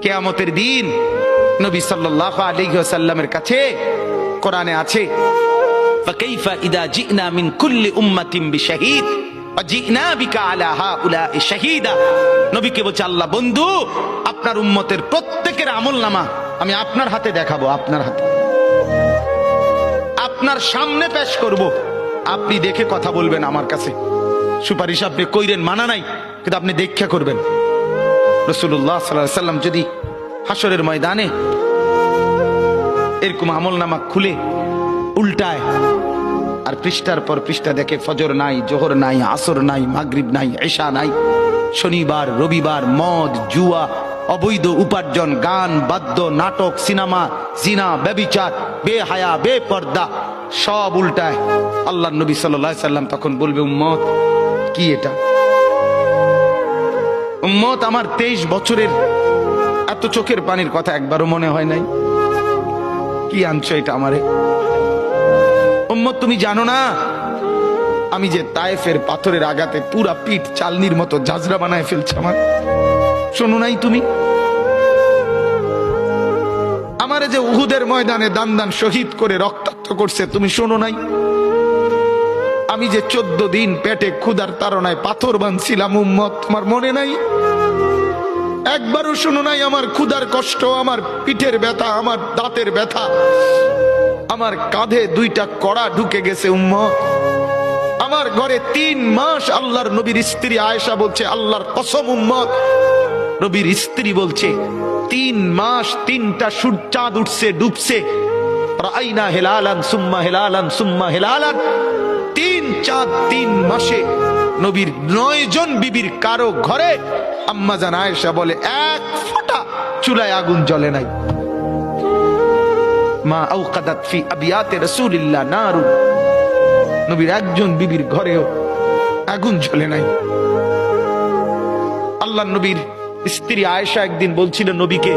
কিয়ামতের দিন নবী সাল্লাল্লাহু আলাইহি ওয়াসাল্লামের কাছে কোরআনে আছে, ফাকাইফা ইদা জিনা মিন কুল্লি উম্মাতিন বিশাহিদ ওয়া জিনা বিকা আলা হাউলাই শাহীদা। নবীকে বলছে আল্লাহ, বন্ধু আপনার উম্মতের প্রত্যেকের আমলনামা আমি আপনার হাতে দেখাবো, আপনার হাতে, আপনার সামনে পেশ করব, আপনি দেখে কথা বলবেন আমার কাছে। সুপারিশ আপনি কইরেন, মানা নাই, কিন্তু আপনি দেখা করবেন। রাসূলুল্লাহ সাল্লাল্লাহু আলাইহি ওয়াসাল্লাম যদি হাসরের ময়দানে এরকম আমলনামা খুলে উল্টায় আর পৃষ্ঠার পর পৃষ্ঠা দেখে ফজর নাই, জোহর নাই, আসর নাই, মাগরিব নাই, ঈশা নাই, শনিবার রবিবার, মদ জুয়া, অবৈধ উপার্জন, গান বাদ্য, নাটক, সিনেমা, জিনা, ব্যভিচার, বেহায়া, বেপর্দা সব উল্টায়। আল্লাহর নবী সাল্লাল্লাহু আলাইহি সাল্লাম তখন বলবে, উম্মত কি এটা? উম্মত আমার 23 বছরের এত চোখের পানির কথা একবারও মনে হয় নাই, কি আনছো এটা আমারে? উম্মত তুমি জানো না আমি যে তায়েফের পাথরের আঘাতে পুরা পিঠ চালনির মতো ঝাঁঝরা বানায় ফেলছে আমার? শোনো নাই তুমি? আমারে যে উহুদের ময়দানে দান দান শহীদ করে রক্তাক্ত করছে, তুমি শোনো নাই? আমি যে 14 দিন পেটে ক্ষুধার তাড়নায় পাথর বাঁধছিলাম, উম্মত তোমার মনে নাই? একবারও শোনো নাই আমার ক্ষুধার কষ্ট, আমার পিঠের ব্যথা, আমার দাঁতের ব্যথা, আমার কাঁধে 2টা কড়া ঢুকে গেছে উম্মত। আমার ঘরে 3 মাস আল্লাহর নবীর স্ত্রী আয়েশা বলছে, আল্লাহর কসম উম্মত, নবীর স্ত্রী বলছে 3 মাস 3টা চাঁদ উঠছে ডুবছে, রাআইনা হিলালান সুম্মা হিলালান সুম্মা হিলালান, 3 চাঁদ 3 মাসে নবীর 9 জন বিবির কারো ঘরে আম্মা জান আয়েশা বলে 1 ফোঁটা চুলায় আগুন জ্বলে নাই। মা আওকাদাত ফি আবিয়াতে রাসূলিল্লাহ নারু, নবীর একজন বিবির ঘরেও আগুন জ্বলে নাই। আল্লাহর নবীর স্ত্রী আয়েশা একদিন বলছিল নবীকে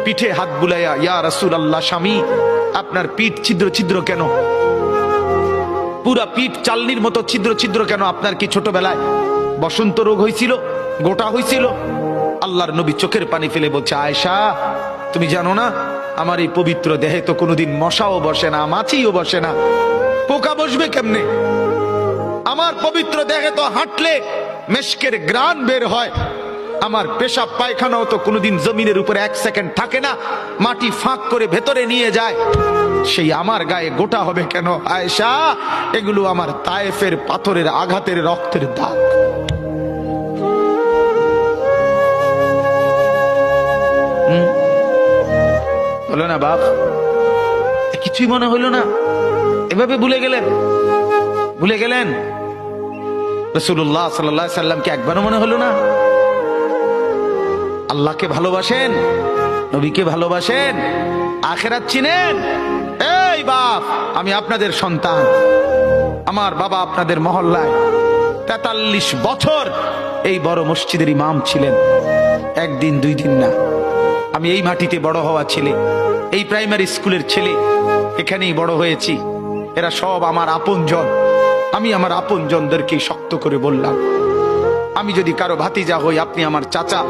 পিঠে হাত বুলাইয়া, ইয়া রাসূলুল্লাহ, স্বামী আপনার পিঠ ছিদ্র ছিদ্র কেন? পুরা পিঠ চালনির মতো ছিদ্র ছিদ্র কেন? আপনার কি ছোটবেলায় বসন্ত রোগ হয়েছিল, গোটা হয়েছিল? আল্লাহর নবী চোখের পানি ফেলে বলছে, আয়েশা তুমি জানো না আমার এই পবিত্র দেহে তো কোনোদিন মশাও বসে না, মাছিও বসে না, পোকা বসবে কেমনে? আমার পবিত্র দেহে তো হাঁটলে মেশকের গ্রান বের হয়, আমার পেশাব পায়খানাও তো কোনোদিন জমিনের উপরে 1 সেকেন্ড থাকে না, মাটি ফাঁক করে ভেতরে নিয়ে যায়, সেই আমার গায়ে গোটা হবে কেন? আয়েশা এগুলো আমার তায়েফের পাথরের আঘাতের রক্তের দাগ। হলো না বাপ? কিছুই মনে হইল না? এভাবে ভুলে গেলেন? ভুলে গেলেন রাসূলুল্লাহ সাল্লাল্লাহু আলাইহি সাল্লামকে একবারও মনে হলো না? আল্লাহকে ভালোবাসেন, নবীকে ভালোবাসেন, আখিরাত চিনেন? এই বাপ, আমি আপনাদের সন্তান, আমার বাবা আপনাদের মহল্লায় 43 বছর এই বড় মসজিদের ইমাম ছিলেন, একদিন 2 দিন না। আমি এই মাটিতে বড় হওয়া ছেলে, এই প্রাইমারি স্কুলের ছেলে, এখানেই বড় হয়েছি। এরা সব আমার আপনজন। আমি আমার আপনজনদেরকে শক্ত করে বললাম, আমি যদি কারো ভাতিজা হই আপনি আমার চাচা,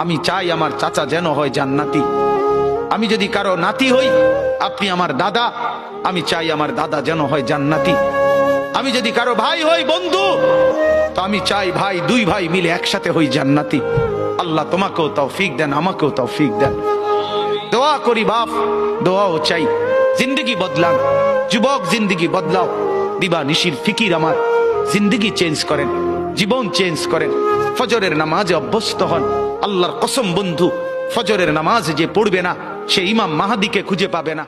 আমি চাই আমার চাচা যেন হয় জান্নাতি। আমি যদি কারো নাতি হই আপনি আমার দাদা, আমি চাই আমার দাদা যেন হয় জান্নাতি। আমি যদি কারো ভাই হই বন্ধু, তো আমি চাই ভাই 2 ভাই মিলে একসাথে হই জান্নাতি। আল্লাহ তোমাকেও তৌফিক দেন, আমাকেও তৌফিক দেন। দোয়া করি বাপ, দোয়াও চাই। জিন্দগি বদলান যুবক, জিন্দগি বদলাও। দিবা নিশির ফিকির আমার, জিন্দগি চেঞ্জ করেন, জীবন চেঞ্জ করেন। ফজরের নামাজে অভ্যস্ত হন। আল্লাহর কসম বন্ধু, ফজরের নামাজ যে পড়বে না সে ইমাম মাহাদিকে খুঁজে পাবে না।